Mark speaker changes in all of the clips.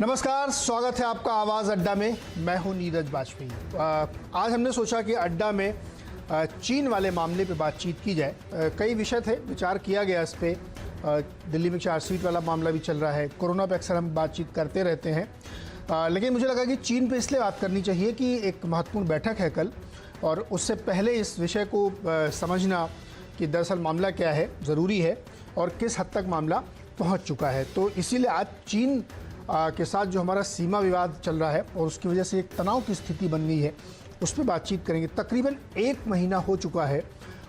Speaker 1: नमस्कार, स्वागत है आपका आवाज़ अड्डा में। मैं हूं नीरज बाजपेयी। आज हमने सोचा कि अड्डा में चीन वाले मामले पे बातचीत की जाए। कई विषय थे, विचार किया गया इस पे। दिल्ली में चार्जशीट वाला मामला भी चल रहा है, कोरोना पे अक्सर हम बातचीत करते रहते हैं, लेकिन मुझे लगा कि चीन पे इसलिए बात करनी चाहिए कि एक महत्वपूर्ण बैठक है कल, और उससे पहले इस विषय को समझना कि दरअसल मामला क्या है ज़रूरी है और किस हद तक मामला पहुँच चुका है। तो इसीलिए आज चीन के साथ जो हमारा सीमा विवाद चल रहा है और उसकी वजह से एक तनाव की स्थिति बन गई है, उस पर बातचीत करेंगे। तकरीबन 1 महीना हो चुका है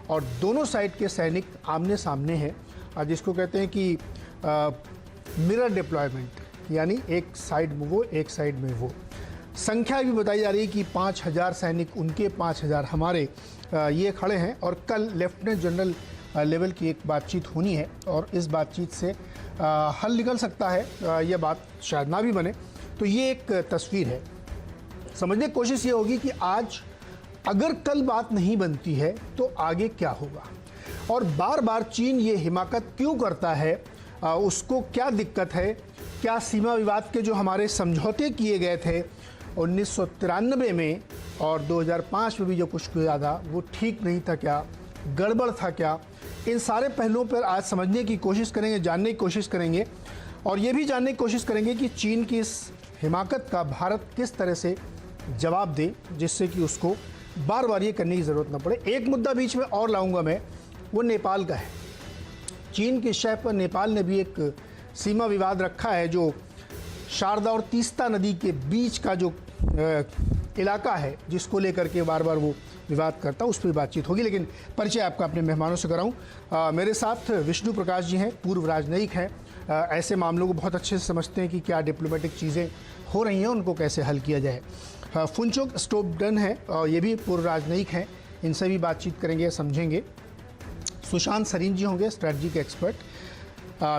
Speaker 1: और दोनों साइड के सैनिक आमने सामने हैं, जिसको कहते हैं कि मिरर डिप्लॉयमेंट, यानी एक साइड में वो, एक साइड में वो। संख्या भी बताई जा रही है कि 5000 सैनिक उनके, 5000 हमारे, ये खड़े हैं। और कल लेफ्टिनेंट जनरल लेवल की एक बातचीत होनी है और इस बातचीत से हल निकल सकता है, यह बात शायद ना भी बने। तो ये एक तस्वीर है। समझने की कोशिश ये होगी कि आज अगर कल बात नहीं बनती है तो आगे क्या होगा, और बार बार चीन ये हिमाकत क्यों करता है, उसको क्या दिक्कत है, क्या सीमा विवाद के जो हमारे समझौते किए गए थे 1993 में और 2005 में भी जो कुछ किया था वो ठीक नहीं था क्या, गड़बड़ था क्या। इन सारे पहलुओं पर आज समझने की कोशिश करेंगे, जानने की कोशिश करेंगे, और ये भी जानने की कोशिश करेंगे कि चीन की इस हिमाकत का भारत किस तरह से जवाब दे, जिससे कि उसको बार बार ये करने की ज़रूरत ना पड़े। एक मुद्दा बीच में और लाऊंगा मैं, वो नेपाल का है। चीन के शह पर नेपाल ने भी एक सीमा विवाद रखा है, जो शारदा और तीस्ता नदी के बीच का जो इलाका है, जिसको लेकर के बार बार वो विवाद करता, उस पर बातचीत होगी। लेकिन परिचय आपका अपने मेहमानों से कराऊं। मेरे साथ विष्णु प्रकाश जी हैं, पूर्व राजनयिक हैं, ऐसे मामलों को बहुत अच्छे से समझते हैं कि क्या डिप्लोमेटिक चीज़ें हो रही हैं, उनको कैसे हल किया जाए। फुनचुक स्टोपडन है, और ये भी पूर्व राजनयिक हैं, इनसे भी बातचीत करेंगे, समझेंगे। सुशांत सरीन जी होंगे, स्ट्रैटेजी के एक्सपर्ट।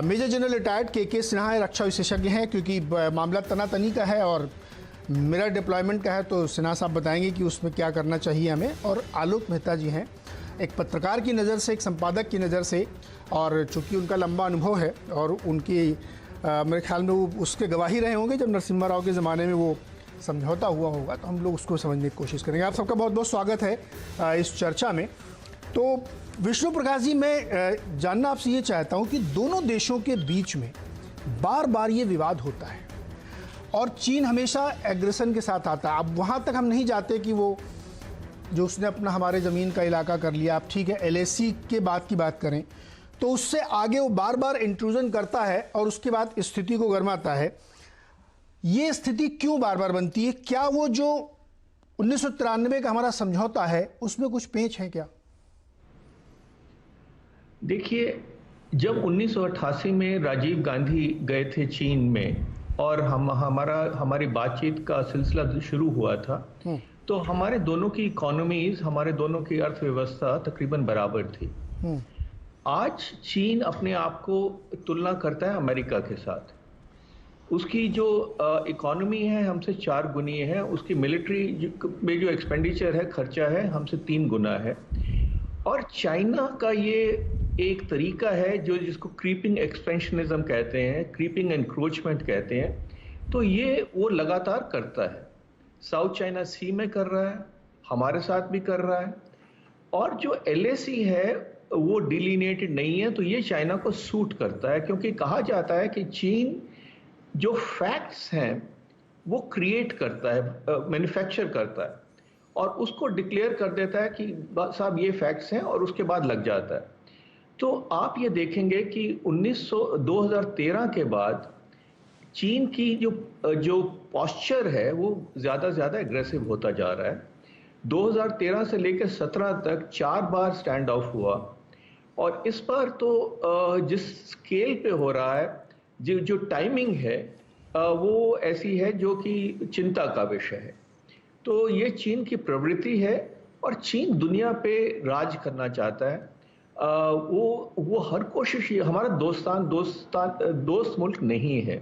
Speaker 1: मेजर जनरल रिटायर्ड के सिन्हा है, रक्षा विशेषज्ञ हैं, क्योंकि मामला तनातनी का है और मिरर डिप्लॉयमेंट का है, तो सिन्हा साहब बताएंगे कि उसमें क्या करना चाहिए हमें। और आलोक मेहता जी हैं, एक पत्रकार की नज़र से, एक संपादक की नज़र से, और चूँकि उनका लंबा अनुभव है और उनकी मेरे ख्याल में वो उसके गवाही रहे होंगे जब नरसिम्हा राव के ज़माने में वो समझौता हुआ होगा, तो हम लोग उसको समझने की कोशिश करेंगे। आप सबका बहुत बहुत स्वागत है इस चर्चा में। तो विष्णु प्रकाश जी, मैं जानना आपसे ये चाहता हूँ कि दोनों देशों के बीच में बार बार ये विवाद होता है और चीन हमेशा एग्रेशन के साथ आता है। अब वहाँ तक हम नहीं जाते कि वो जो उसने अपना हमारे ज़मीन का इलाका कर लिया, आप ठीक है LAC के बाद की बात करें, तो उससे आगे वो बार बार इंट्रूजन करता है और उसके बाद स्थिति को गरमाता है। ये स्थिति क्यों बार बार बनती है? क्या वो जो 1993 का हमारा समझौता है उसमें कुछ पेच है क्या?
Speaker 2: देखिए, जब 1988 में राजीव गांधी गए थे चीन में और हमारी बातचीत का सिलसिला शुरू हुआ था, तो हमारे दोनों की इकोनॉमीज, हमारे दोनों की अर्थव्यवस्था तकरीबन बराबर थी। आज चीन अपने आप को तुलना करता है अमेरिका के साथ। उसकी जो इकोनॉमी है हमसे 4 गुनी है, उसकी मिलिट्री में जो एक्सपेंडिचर है, खर्चा है, हमसे 3 गुना है। और चाइना का ये एक तरीका है जो जिसको क्रीपिंग एक्सपेंशनिज्म कहते हैं, क्रीपिंग एनक्रोचमेंट कहते हैं, तो ये वो लगातार करता है। साउथ चाइना सी में कर रहा है, हमारे साथ भी कर रहा है। और जो LAC है वो डिलिनेटेड नहीं है, तो ये चाइना को सूट करता है, क्योंकि कहा जाता है कि चीन जो फैक्ट्स हैं वो क्रिएट करता है, मैन्युफैक्चर करता है और उसको डिक्लेयर कर देता है कि साहब ये फैक्ट्स हैं, और उसके बाद लग जाता है। तो आप ये देखेंगे कि 2013 के बाद चीन की जो पॉस्चर है वो ज़्यादा से ज़्यादा एग्रेसिव होता जा रहा है। 2013 से लेकर 17 तक 4 बार स्टैंड ऑफ हुआ, और इस बार तो जिस स्केल पे हो रहा है, जो टाइमिंग है वो ऐसी है जो कि चिंता का विषय है। तो ये चीन की प्रवृत्ति है, और चीन दुनिया पे राज करना चाहता है। वो हर कोशिश, हमारा दोस्त मुल्क नहीं है,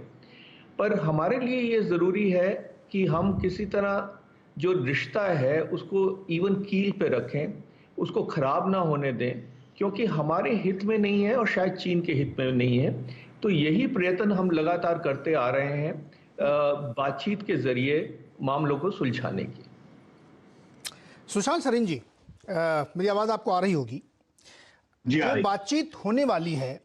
Speaker 2: पर हमारे लिए ये ज़रूरी है कि हम किसी तरह जो रिश्ता है उसको इवन कील पे रखें, उसको ख़राब ना होने दें, क्योंकि हमारे हित में नहीं है और शायद चीन के हित में नहीं है। तो यही प्रयत्न हम लगातार करते आ रहे हैं। बातचीत के जरिए मामलों को सुलझाने की।
Speaker 1: सुशांत सरीन जी, मेरी आवाज़ आपको आ रही होगी।
Speaker 3: जी, आ
Speaker 1: जो
Speaker 3: रही।
Speaker 1: बातचीत होने वाली है